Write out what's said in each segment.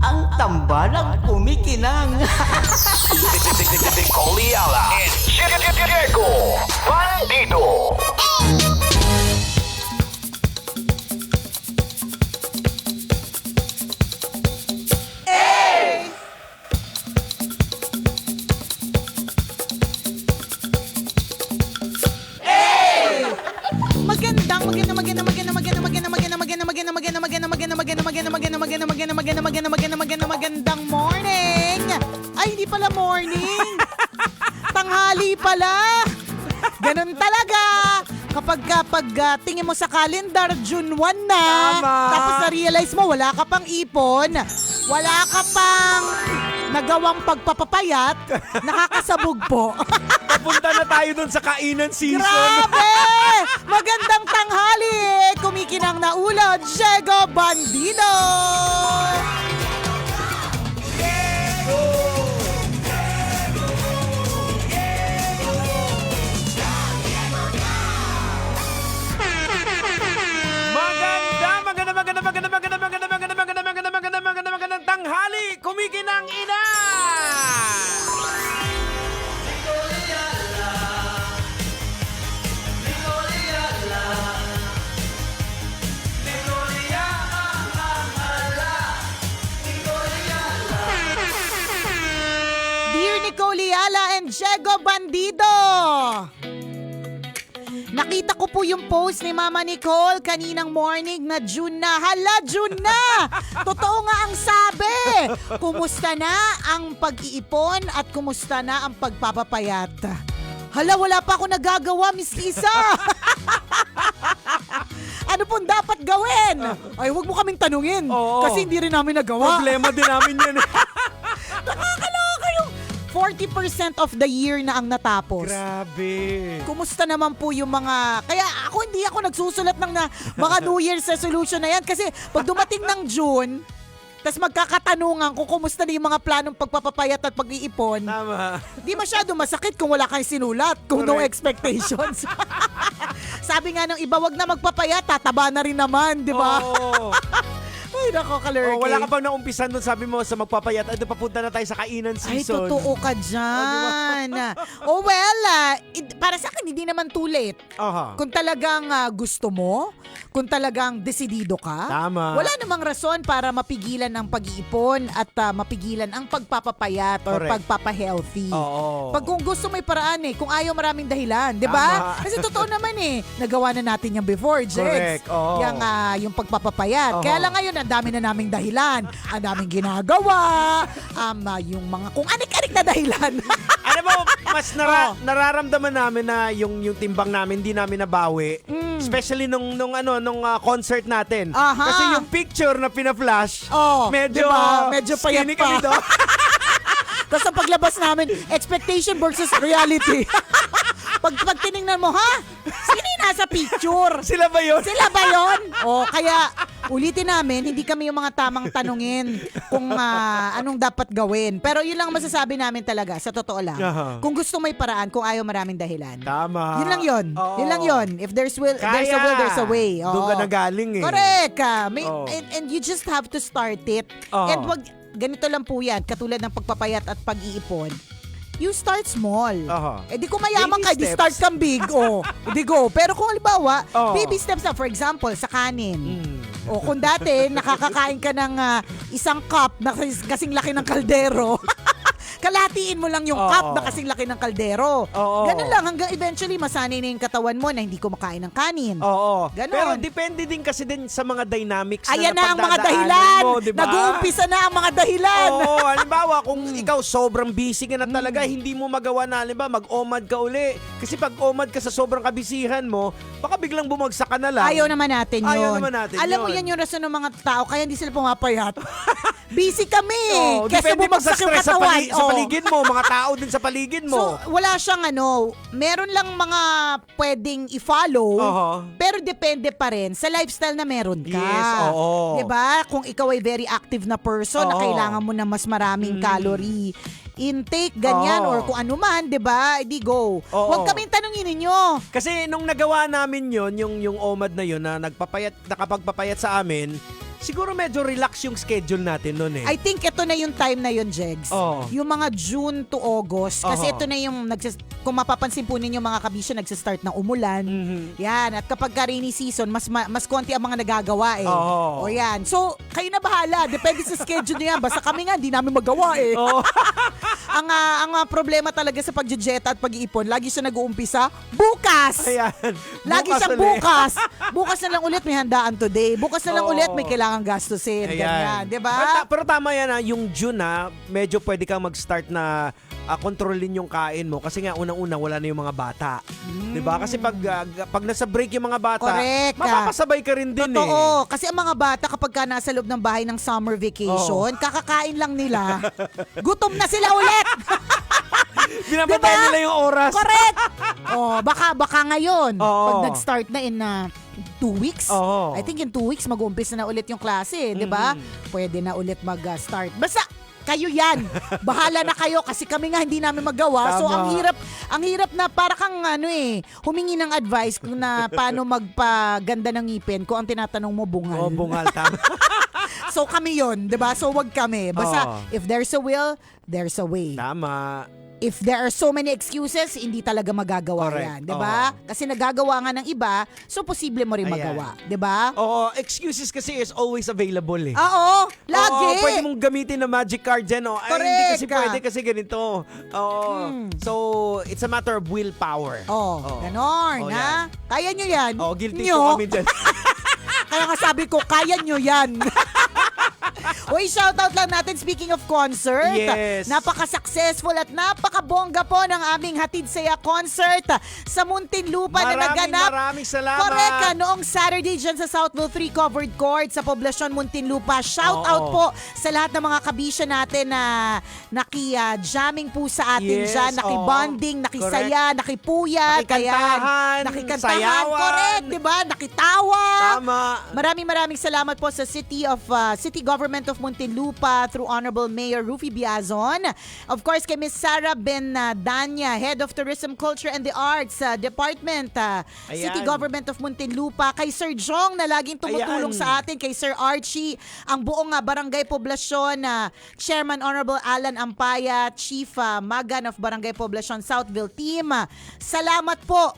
ang tambalang kumikinang. Nicole Ayala and Diego Bandido. Magandang morning! Ay, hindi pala morning! Tanghali pala! Ganun talaga! Kapag tingin mo sa calendar, June 1 na. Tama. Tapos na-realize mo, wala ka pang ipon. Wala ka pang nagawang pagpapapayat. Nakakasabog po. Papunta na tayo dun sa kainan season. Grabe! Magandang tanghali! Kumikinang na ulo, Diego Bandido! Magandang tanghali! Kumikinang ina! Dear Nicole Ayala and Diego Bandido! Nakita ko po yung post ni Mama Nicole kaninang morning na June na. Hala, June na! Totoo nga ang sabi! Kumusta na ang pag-iipon at kumusta na ang pagpapapayat? Hala, wala pa ako nagagawa, Miss Lisa! Ano pong dapat gawin? Ay, huwag mo kaming tanungin. Oo. Kasi hindi rin namin nagawa. Problema din namin yan. Nakakaloka yung 40% of the year na ang natapos. Grabe. Kumusta naman po yung mga... Kaya hindi ako nagsusulat ng mga New Year's resolution na yan. Kasi pag dumating ng June, tas magkakatanungan kung kumusta na yung mga planong pagpapapayat at pag-iipon, Tama. di masyado masakit kung wala kang sinulat, kung no Correct. expectations. Sabi nga ng iba, wag na magpapayat, tataba na rin naman, di ba? Oo. Ay, nako, kalurky. Oh, wala ka bang naumpisan dun, sabi mo, sa magpapayat. Ay, papunta na tayo sa kainan Ay, season. totoo ka dyan. Oh, well, para sa akin, hindi naman too late. Aha. Kung talagang gusto mo, kung talagang desidido ka, Tama. wala namang rason para mapigilan ang pag-iipon at mapigilan ang pagpapapayat or Correct. pagpapa-healthy. Oo. Pag kung gusto may paraan kung ayaw maraming dahilan, di ba? Tama. Kasi totoo naman nagawa na natin yung before, Jex. Correct, oo. Yung pagpapapayat. Oo. Kaya lang ngayon, ang dami na naming dahilan. Ang daming ginagawa. Yung mga kung anik-anik na dahilan. Ano mo, mas nararamdaman namin na yung timbang namin hindi namin nabawi. Especially nung concert natin. Aha. Kasi yung picture na pina-flash, medyo diba? Medyo payat skinny pa. kami doon. Tapos ang paglabas namin, expectation versus reality. pag tinignan mo, ha? Sino yung nasa picture? Sila ba yun? Sila ba yun? Kaya ulitin namin, hindi kami yung mga tamang tanungin kung anong dapat gawin. Pero yun lang masasabi namin talaga, sa totoo lang. Aha. Kung gusto may paraan, kung ayaw maraming dahilan. Tama. Yun lang yun. Oo. Yun lang yun. If there's will, there's a will, there's a way. Doon ka nagaling eh. Correct. Oo. And you just have to start it. Oo. And ganito lang po yan, katulad ng pagpapayat at pag-iipon. You start small. Aha. Di kung mayaman Baby ka, di steps. start kang big. Di go. Pero kung halimbawa, Oo. baby steps na, for example, sa kanin. Mm. O kung dati, nakakakain ka ng isang cup na kasing laki ng kaldero. Kalahatiin mo lang yung Oo. cup na kasing laki ng kaldero. Oo. Ganun lang hanggang eventually masanay na yung katawan mo na hindi kumakain ng kanin. Oo. Ganon. Pero depende din kasi din sa mga dynamics Ayan na ang mga napagdadaanan dahilan. mo, diba? Nag-uumpisa na ang mga dahilan. Oo, halimbawa kung ikaw sobrang busy ka na talaga, hindi mo magawa na, halimbawa, mag-omad ka uli. Kasi pag omad ka sa sobrang kabisihan mo, baka biglang bumagsak ka na lang. Ayaw naman natin yun. Ayaw naman natin Alam mo, yun. yan yung rason ng mga tao, kaya hindi sila pumapayat. Busy kami. Oo, Kesa depende pa sa bumagsak yung stress sa, katawan. sa Oo. paligid mo, mga tao din sa paligid mo. So, wala siyang meron lang mga pwedeng i-follow, Oo. pero depende pa rin sa lifestyle na meron ka. Yes, oo. 'Di ba? Kung ikaw ay very active na person na Oo. kailangan mo na mas maraming calorie intake, ganyan, Oo. or kung ano man, 'di ba? Di go. Oo. Huwag kaming tanungin ninyo. Kasi nung nagawa namin yon yung OMAD na yun na nakapagpapayat sa amin, siguro medyo relax yung schedule natin noon eh. I think ito na yung time na yun, Jegs. Oo. Yung mga June to August. Kasi Oo. ito na yung, kung mapapansin po ninyo mga kabisyo, nagsistart ng umulan. Mhm. Yan. At kapag ka rainy season, mas konti ang mga nagagawa eh. Oo. O yan. So, kayo na bahala. Depende sa schedule niya. Basta kami nga, hindi namin magawa eh. Oo. Ang problema talaga sa pagjejet at pag-iipon, lagi siya nag-uumpisa bukas. Ayan. Lagi Bukas siyang ulit. bukas. Bukas na lang ulit may handaan today. Bukas na lang Oo. ulit may kailangan gastusin. Ganyan, 'di ba? Pero tama yan yung June medyo pwede kang mag-start na kontrolin yung kain mo kasi nga unang-una wala na yung mga bata. 'Di ba? Kasi pag nasa break yung mga bata, Correct. mapapasabay ka rin din Totoo. Kasi ang mga bata kapag ka nasa loob ng bahay ng summer vacation, kakakain lang nila. Gutom na sila ulit. Binabantay Diba? nila yung oras. Correct. Baka ngayon, Oo. pag nag-start na in 2 weeks, Oo. I think in 2 weeks mag-uumpisa na ulit yung klase, 'di ba? Pwede na ulit mag-start. Basta kayo yan. Bahala na kayo kasi kami nga hindi namin magawa. So Tama. ang hirap na para kang humingi ng advice kung na paano magpaganda ng ngipin kung ang tinatanong mo bungal. Bungal, tama. So kami yon, 'di ba? So wag kami. Basta Oo. if there's a will, there's a way. Tama. If there are so many excuses, hindi talaga magagawa Correct. yan, 'di ba? Oo. Kasi nagagawa nga ng iba, so posible mo rin Ayan. magawa, 'di ba? Oo, excuses kasi is always available eh. Oo, lagi. Oo, pwede mong gamitin na magic card dyan. Oh. Ay, hindi kasi Correct. pwede kasi ganito. Oo. So, it's a matter of willpower. Oh, ganon, Oh, ha? Kaya nyo yan. Oh, guilty Nyo. po kami dyan. Kaya nga sabi ko, kaya nyo yan. Uy, shoutout lang natin speaking of concert. Yes. Napaka-successful at napaka-bongga po ng aming Hatid Saya concert sa Muntinlupa na naganap. Maraming salamat. Correct, noong Saturday dyan sa Southville 3 Covered Court sa poblasyon Muntinlupa. Shout out Oo. po sa lahat ng mga kabisya natin na naki-jamming po sa atin Yes, dyan, naki-bonding, nakisaya, nakipuyat, Nakikantahan, nakikantahan, sayawan. correct, di ba? Nakitawa. Tama. Maraming salamat po sa City Government of Muntinlupa through Honorable Mayor Rufy Biazon. Of course, kay Miss Sarah Danya, Head of Tourism, Culture and the Arts Department, City Ayan. Government of Muntinlupa. Kay Sir Jong na laging tumutulong Ayan. sa atin. Kay Sir Archie, ang buong Barangay Poblasyon, Chairman Honorable Alan Ampaya, Chief Magan of Barangay Poblasyon Southville Team. Salamat po.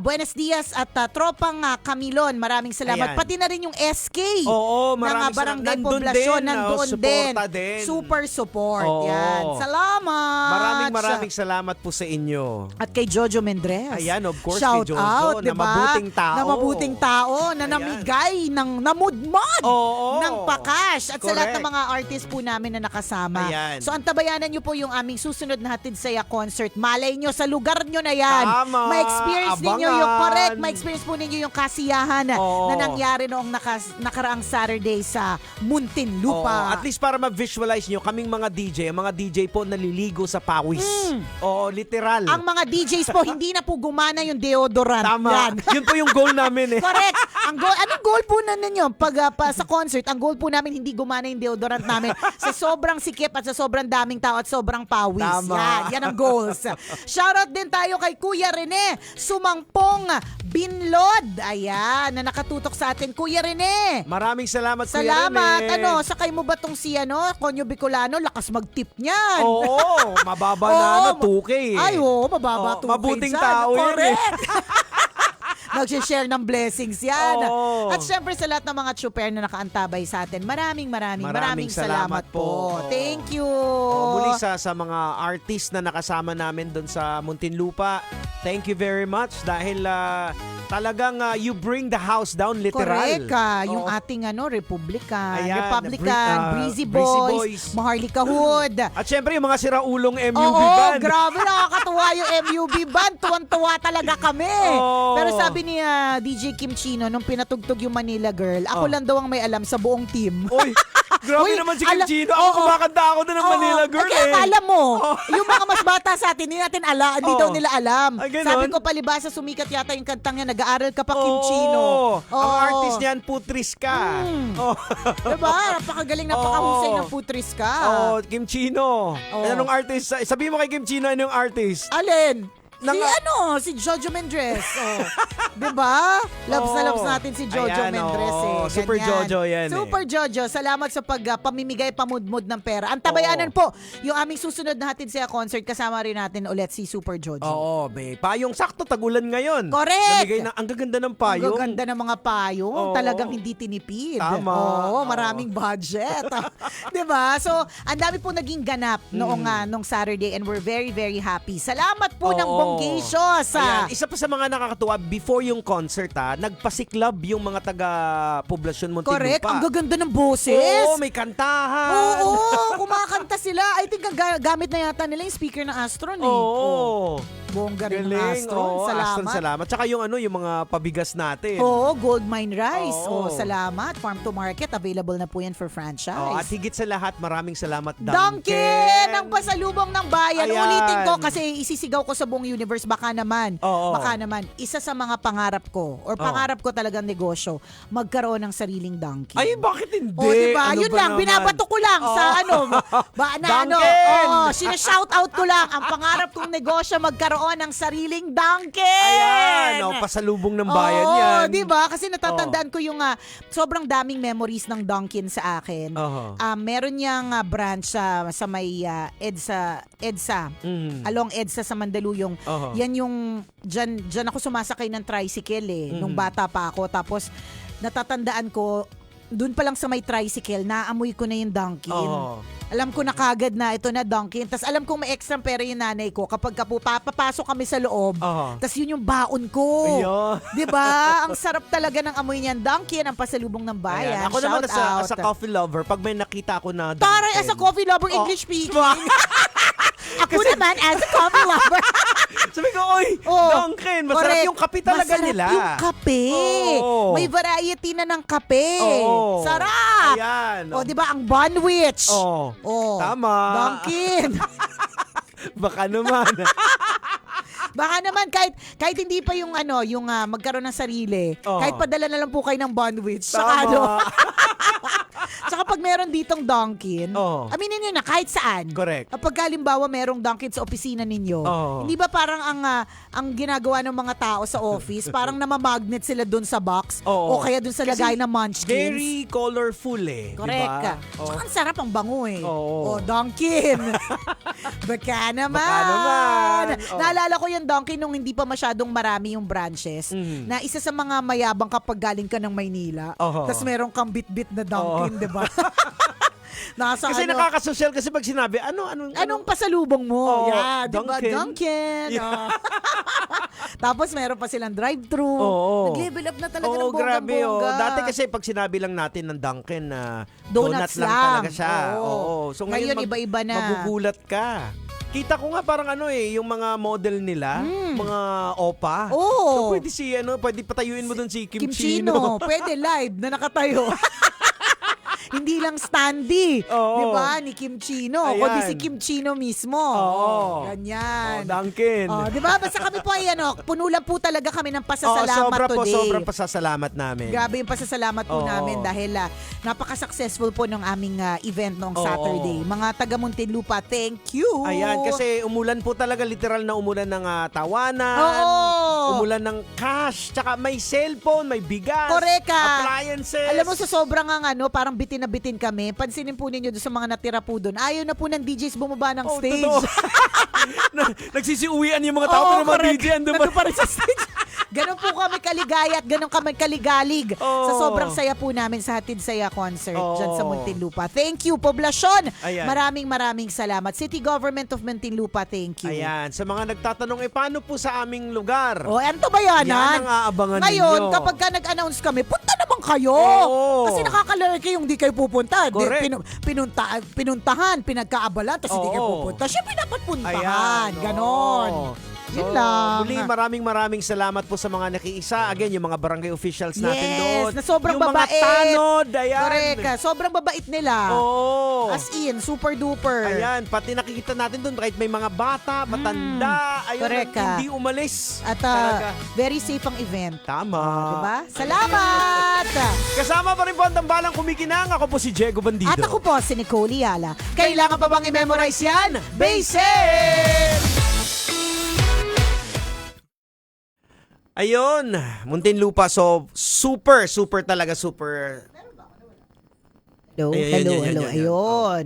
Buenos dias at tropang Camilon. Maraming salamat. Ayan. Pati na rin yung SK Oo, ng maraming Barangay salamat. Nandun Poblasyon. din, Nandoon suporta din. din. Super support. Oo. Yan. Salamat. Maraming salamat po sa inyo. At kay Jojo Mendres. Ayan, of course, Shout kay Jojo, out, na diba? mabuting tao. Na mabuting tao, na Ayan. namigay, namudmod Oo. ng pakash. At sa lahat ng Correct. mga artist po namin na nakasama. Ayan. So antabayanan nyo po yung aming susunod na Hatid Saya concert. Malay nyo, sa lugar nyo na yan. Tama. Ma-experience ninyo yung Abangan. correct. Ma-experience po ninyo yung kasiyahan Oo. na nangyari noong nakaraang Saturday sa Muntinlupa. Oo, at least para ma-visualize nyo, kaming mga DJ po naliligo sa pawis. Oo, literal. Ang mga DJs po, hindi na po gumana yung deodorant. Tama. Yan. Yun po yung goal namin eh. Correct. Anong goal po na ninyo? Sa concert, ang goal po namin hindi gumana yung deodorant namin sa sobrang sikip at sa sobrang daming tao at sobrang pawis. Tama. Yan ang goals. Shoutout din tayo kay Kuya Rene Sumangpong Binlod. Ayan, na nakatutok sa atin. Kuya Rene. Maraming salamat, Kuya Salamat. Rene. Sakay mo ba tong si Conyo Bicolano? Lakas mag-tip niyan. Oo, mababa na Oo, 2K eh. Ay, mababa Oo, 2K mabuting dyan. tao yan eh. Correct. Nag-share ng blessings yan. Oo. At syempre sa lahat ng mga chuper na nakaantabay sa atin, maraming salamat po. Thank you. Muli sa mga artist na nakasama namin doon sa Muntinlupa, thank you very much dahil talagang you bring the house down literal. Correct. Yung Oo. ating Republican, Ayan, Breezy Breezy Boys, Boys. Maharlika Hood. At syempre yung mga siraulong MUB Oo, band. grabe, nakakatuwa yung MUB band. Tuwan-tuwa talaga kami. Oo. Pero sabi ni DJ Kim Chino, nung pinatugtog yung Manila Girl, ako Oh. lang daw ang may alam sa buong team. Uy, grabe Uy, naman si Kim Chino. oo. Ako kumakanta ako doon ng Manila Oo. Girl Kaya eh. akala mo, yung mga mas bata sa atin, hindi natin hindi Oo. daw nila alam. Ay, ganon? Sabi ko palibasa, sumikat yata yung kantang niya, nag-aaral ka pa Kim Oo. Chino. Ang Oo. artist niyan, Putris ka. Oh. Diba? Napakagaling, napakahusay Oo. ng putris ka. Oh, Kim Chino. Oo. Anong artist? Sabihin mo kay Kim Chino, anong artist? Alin? Si Jojo Mendres. Oh. 'Di ba? Loves na loves natin si Jojo Ayan, Mendres Super Ganyan. Jojo yan Super Jojo, salamat sa pamimigay pamudmud ng pera. Ang tabayanan po, yung aming susunod na hatid sa concert, kasama rin natin ulit si Super Jojo. Oo, may payong sakto, tagulan ngayon. Correct! Namigay na, ang gaganda ng payong. Ang ganda ng mga payong. Oo. Talagang hindi tinipid. Tama. Oo, Oo. maraming budget. 'Di ba? So, ang dami po naging ganap nung Saturday, and we're very, very happy. Salamat po ng Oo. Bonggisios. Ayan, isa pa sa mga nakakatuwa, before yung concert nagpasiklab yung mga taga-poblasyon Muntinlupa. Correct. Ang gaganda ng boses. Oo, may kantahan. Oo, kumakanta sila. I think gamit na yata nila yung speaker ng Astron eh. Oo. Bongga rin ng Galing. Astron. Oo, Salamat. Astron, salamat. Tsaka yung mga pabigas natin. Oo, Gold Mine Rice. Oo. Salamat. Farm to Market. Available na po yan for franchise. At higit sa lahat, maraming salamat, Dunkin! Ang pasalubong ng bayan. Ayan. Ulitin ko kasi isisigaw ko sa buong universe. Baka naman. Oo. Baka naman. Isa sa mga pangarap ko or pangarap ko talagang negosyo, magkaroon ng sariling Dunkin. Ay, bakit hindi? O, diba? Ano Yun ba lang. naman? Binabato ko lang sa Dunkin! sinashout out ko lang. Ang pangarap kong negosyo, magkaroon ng sariling Dunkin! Ayan, pasalubong ng bayan Oo, yan. diba? Kasi natatandaan ko yung sobrang daming memories ng Dunkin sa akin. Oho. Meron niyang branch sa may EDSA. Along EDSA sa Mandaluyong. Oho. Yan yung, dyan ako sumasakay ng tricycle nung bata pa ako. Tapos, natatandaan ko, doon pa lang sa may tricycle, naamoy ko na yung Dunkin. Oo. Alam ko na kagad na ito na Dunkin. Tapos alam kong may extra pera yung nanay ko kapag papapasok kami sa loob. Oo. Tapos yun yung baon ko. Ayun. 'Di ba? Ang sarap talaga ng amoy niyan. Dunkin, ang pasalubong ng bayan. Ayan. Ako naman Shout out. as a coffee lover, pag may nakita ako na Taray, as a coffee lover, English speaking. Ako naman as a coffee lover. Sabi ko, oy, Dunkin, masarap Correct. yung kape talaga Masarap nila. yung kape. Oo. May variety na ng kape. Oo. Sarap. Ayan. O, di ba? Ang Bunwich. Oo. Oh. Tama. Dunkin. Baka naman. Baka naman kahit hindi pa yung magkaroon ng sarili, Oo. kahit padala na lang po kayo ng Bunwich. Tama. Tsaka pag meron ditong Dunkin, Oo. aminin nyo na kahit saan. Correct. Kapag halimbawa merong Dunkin sa opisina ninyo, Oo. hindi ba parang ang ginagawa ng mga tao sa office, parang namamagnet sila dun sa box Oo. o kaya dun sa Kasi lagay ng munchkins? Very colorful Correct. Diba? Tsaka ang sarap, ang bango Oo. O, Dunkin. Baka naman. Baka naman. Oo. Naalala ko yung Dunkin nung hindi pa masyadong marami yung branches, na isa sa mga mayabang kapag galing ka ng Maynila, Oo. tapos meron kang bit-bit na Dunkin, di ba? Nasa Kasi nakakasosyal kasi pag sinabi, anong pasalubong mo? Oo, Yeah, di ba? Dunkin. Dunkin. Yeah. Oh. Tapos meron pa silang drive-thru. Oo. Nag-level up na talaga ng Oo, grabe. bonggang-bongga. Dati kasi pag sinabi lang natin ng Dunkin na Donuts donut lang lang. talaga siya. Oo. Oo. So Ngayon, iba-iba na. Magugulat ka. Kita ko nga parang yung mga model nila, mga opa. Oo. So pwede patayuin mo dun si Kim Chino. Chino. Pwede live na nakatayo. Hindi lang standee, Oo. di ba, ni Kim Chino. Ayan. Kundi si Kim Chino mismo. Oo. Ganyan. Dunkin. Di ba? Basta kami po ay puno lang po talaga kami ng pasasalamat today. Sobrang pasasalamat namin. Grabe yung pasasalamat po Oo. namin dahil napaka-successful po ng aming event noong Oo. Saturday. Mga taga Muntinlupa, thank you. Ayan, kasi umulan po talaga, literal na umulan ng tawanan. Oo. Umulan ng cash, tsaka may cellphone, may bigas, Correct ka. appliances. Alam mo, sa sobrang parang bitin na bitin kami, pansinin po ninyo doon sa mga natira po doon. Ayaw na po ng DJs bumaba ng stage. Totoo. Nagsisiuwian yung mga tao, pero mga correct. DJ andun Nandun pa rin sa stage. Ganon po kami kaligaya at ganon kami kaligalig sa Oo. sobrang saya po namin sa Hatid Saya Concert dyan sa Oo. Muntinlupa. Thank you, poblasyon. Ayan. Maraming salamat. City Government of Muntinlupa, thank you. Ayan, sa mga nagtatanong, paano po sa aming lugar? O, ano to ba yan? Yan ang aabangan Ngayon, ninyo. kapag ka nag-announce kami, punta naman kayo. Oo. Kasi nakakalaki yung di kayo pupunta. Correct. Pinuntahan, pinagkaabalan, tapos hindi kayo Oo. pupunta. Siyempre dapat puntahan. Ayan, Ganon. oo. Yun lang. Muli, maraming salamat po sa mga nakiisa. Again, yung mga barangay officials natin doon. Na sobrang yung babait. mga tanod, ayan. Correct. Sobrang babait nila. Oo. As in, super duper. Ayan, pati nakikita natin doon kahit may mga bata, matanda, ayun, correct ka. hindi umalis. At Talaga. very safe ang event. Tama. Diba? Salamat! Kasama pa rin po ang tambalang kumikinang. Ako po si Diego Bandido. At ako po si Nicole Yala. Kailangan pa bang i-memorize yan? Basic! Ayun, Muntinlupa. So, super talaga, super. Hello, Ayan, hello, yan, hello. yan. Ayun.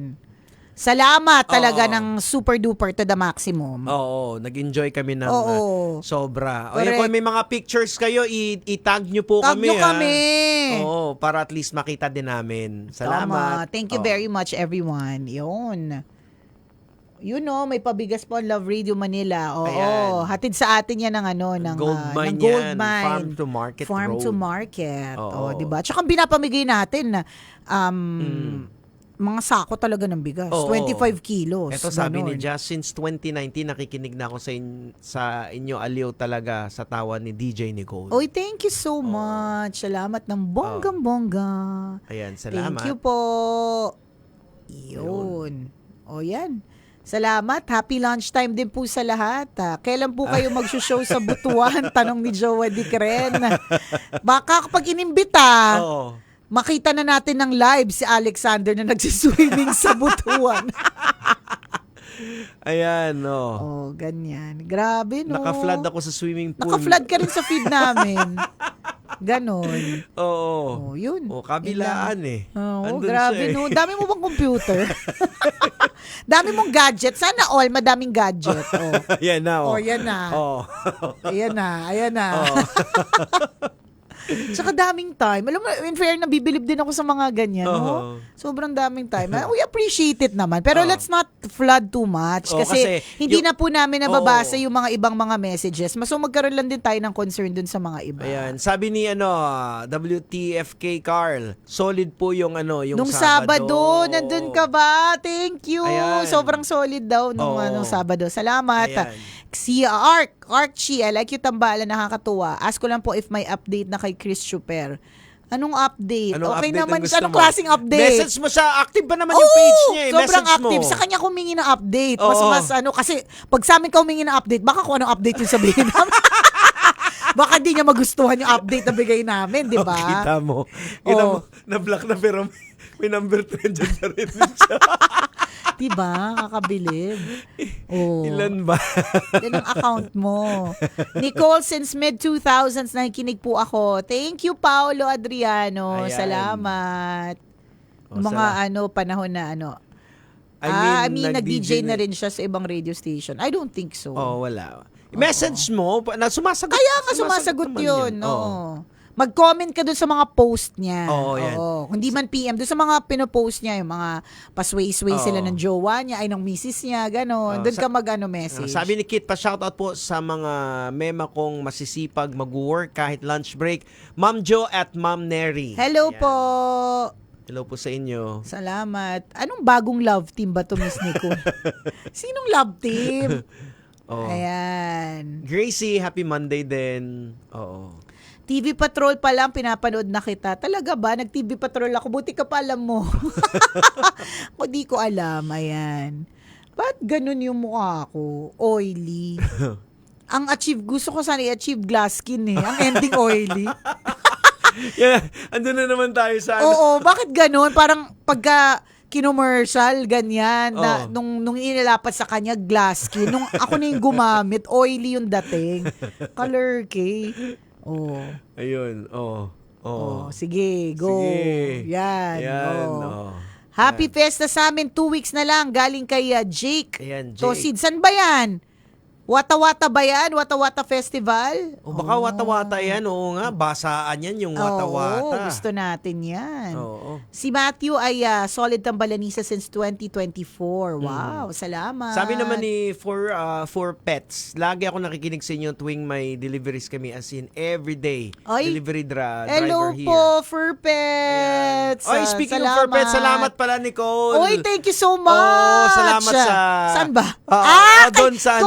Salamat talaga Oo. ng super duper to the maximum. Oo, nag-enjoy kami ng Oo. sobra. O Correct. yan, kung may mga pictures kayo, i-tag nyo po Tag kami. nyo ha? kami. Oo, para at least makita din namin. Salamat. Tama. Thank you Oo. very much, everyone. Yun. Yun no, may pabigas po ang Love Radio Manila. Oo, Ayan. hatid sa atin yan ng ng Gold mine ng gold yan. mine. Farm to Market Farm Road. to Market. Oo. Oh, 'di ba? Tsaka pinapamigay natin na mga sako talaga ng bigas. Oo. 25 kilos. Ito sabi ni ganon. Jazz, since 2019 nakikinig na ako sa inyo, aliw talaga sa tawa ni DJ Nicole. Oy, thank you so much. Salamat ng bonggang-bongga. Ayan, salamat. Thank you po. Yun. O yan. Salamat. Happy lunchtime din po sa lahat. Kailan po kayo mag-show sa Butuan? Tanong ni Jowa Dicren. Baka kapag inimbita, Oo. makita na natin ng live si Alexander na nagsiswimming sa Butuan. Ayan, no. Oh, ganyan. Grabe, no? Naka-flood ako sa swimming pool. Naka-flood ka rin sa feed namin. Ganon. Oo. Oh, yun. O, kabilaan eh. Oo, Andun grabe, siya eh. no? Dami mo bang computer? Dami mong gadget. Sana all, madaming gadget. Oh. Ayan na, Oh, oh. yan na. Oh. Ayan na, ayan na. Oh. Tsaka daming time. Alam mo, in fair, nabibilib din ako sa mga ganyan, no? Oo. Sobrang daming time. We appreciate it naman. Pero Oo. let's not flood too much. Oo, Kasi, kasi hindi yung- na po namin nababasa Oo. yung mga ibang mga messages. Mas magkaroon lang din tayo ng concern dun sa mga iba. Ayan, sabi ni WTFK Carl, solid po yung yung Nung Sabado, nandun ka ba? Thank you. Ayan. Sobrang solid daw nung Oo. Sabado. Salamat. Ayan. Si Archie, I like you tambalan, nakakatuwa. Ask ko lang po if may update na kay Chris Super. Anong update? Anong Okay update naman ang siya. gusto Anong mo? klaseng update? Message mo siya, active ba naman yung page niya eh? Sobrang Message active. mo. Sa kanya humingi ng update. Oo. Mas kasi pag sa amin ka humingi ng update, baka kung anong update yung sabihin namin. Baka di niya magustuhan yung update na bigay namin, di ba? Oh, kita mo. Oo. Na-block na pero may number 3 dyan na rin siya. Diba? Kakabilib. Oh. Ilan ba? Yan ang account mo. Nicole, since mid-2000s, nakikinig po ako. Thank you, Paolo Adriano. Ayan. Salamat. Oh, Mga panahon na I mean nag-DJ na rin siya sa ibang radio station. I don't think so. Oh, wala. Message mo, na sumasagot. Kaya nga sumasagot naman yun. Oo. Oo. Mag-comment ka dun sa mga post niya. Oo, yan. Kung di man PM, dun sa mga pinopost niya, yung mga pasway-sway Oo. sila ng jowa niya, ay ng misis niya, gano'n. Oo, Dun ka message. Sabi ni Kit, pa-shoutout po sa mga mema kong masisipag mag-work kahit lunch break. Ma'am Jo at Ma'am Neri. Hello Ayan. po. Hello po sa inyo. Salamat. Anong bagong love team ba to, Miss Nico? Sinong love team? Oh. Ayan. Gracie, happy Monday din. Oo. TV Patrol pa lang, pinapanood na kita. Talaga ba? Nag-TV Patrol ako. Buti ka pa alam mo. Ako di ko alam. Ayan. Ba't ganun yung mukha ko? Oily. Ang gusto ko sana i-achieve glass skin eh. Ang ending oily. Yeah, andun na naman tayo sa Oo, bakit ganun? Parang pagka kinomercial, ganyan, na, Oo. nung inilapat sa kanya, glass skin. Nung ako na yung gumamit, oily yung dating. Color K. Oh. Ayun, Oh, oh. sige, go. Sige. Yan. Ayan, oh. Happy Fiesta sa amin, 2 weeks na lang, galing kay Jake. Ayan, Jake. Tosid, saan ba yan? Wata-wata ba yan? Wata-wata Festival? O baka wata-wata yan, oo nga. Basaan yan yung wata-wata. Oo, gusto natin yan. Oo. Si Matthew ay solid tambalanisa since 2024. Wow, salamat. Sabi naman ni for pets, lagi ako nakikinig sa inyo tuwing may deliveries kami, as in everyday. Ay, Delivery hello driver here. po, Fur Pets. Oy, speaking of for pets, salamat pala, Nicole. Oy, thank you so much. Oh, salamat sa... Saan ba? doon sa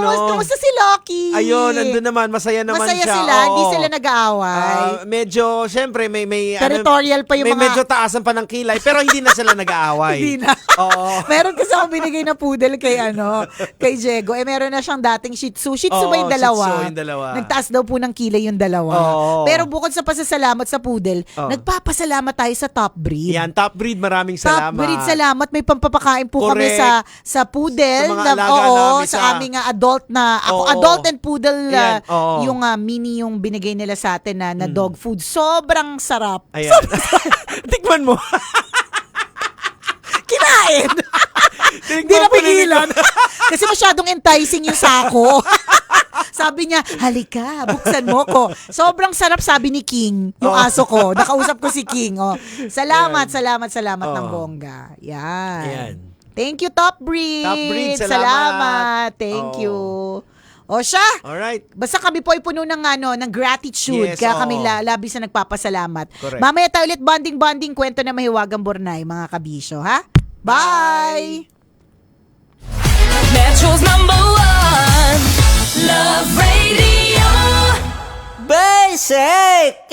Kumusta si Loki? Ayun, andun naman. Masaya naman Masaya siya. sila, Oo. hindi sila nag-aaway. Medyo, syempre, may Territorial pa yung may mga- medyo taasan pa ng kilay, pero hindi na sila nag-aaway. Hindi na. Oo. Meron kasi akong binigay na poodle kay kay Diego. Meron na siyang dating Shih Tzu. Shih Tzu ba yung Oo, dalawa? Shih Tzu yung dalawa. Nagtaas daw po ng kilay yung dalawa. Oo. Pero bukod sa pasasalamat sa poodle, Oo. nagpapasalamat tayo sa top breed. Yan, top breed, maraming salamat. Top breed, salamat. May pampapakain po kami Correct. sa poodle. Sa mga alaga namin sa aming adult na Ako, Oo. adult and poodle, Ayan, oo. yung mini yung binigay nila sa atin na dog food. Sobrang sarap. Ayan. Tikman mo. Kinain! Hindi na pigilan. Kasi masyadong enticing yung sako. Sabi niya, halika, buksan mo ko. Sobrang sarap, sabi ni King, yung aso ko. Nakausap ko si King. Oh. Salamat ng bongga. Yan. Ayan. Thank you, Top Breed. Top Breed, salamat. Salamat. Thank you. O siya, Alright. basta kami po ay puno ng gratitude. Yes, Kaya oo. kami labis na nagpapasalamat. Correct. Mamaya tayo ulit bonding, kwento na mahiwagang Bornay, mga kabisyo, ha? Bye! Metro's #1 Love Radio. Basic!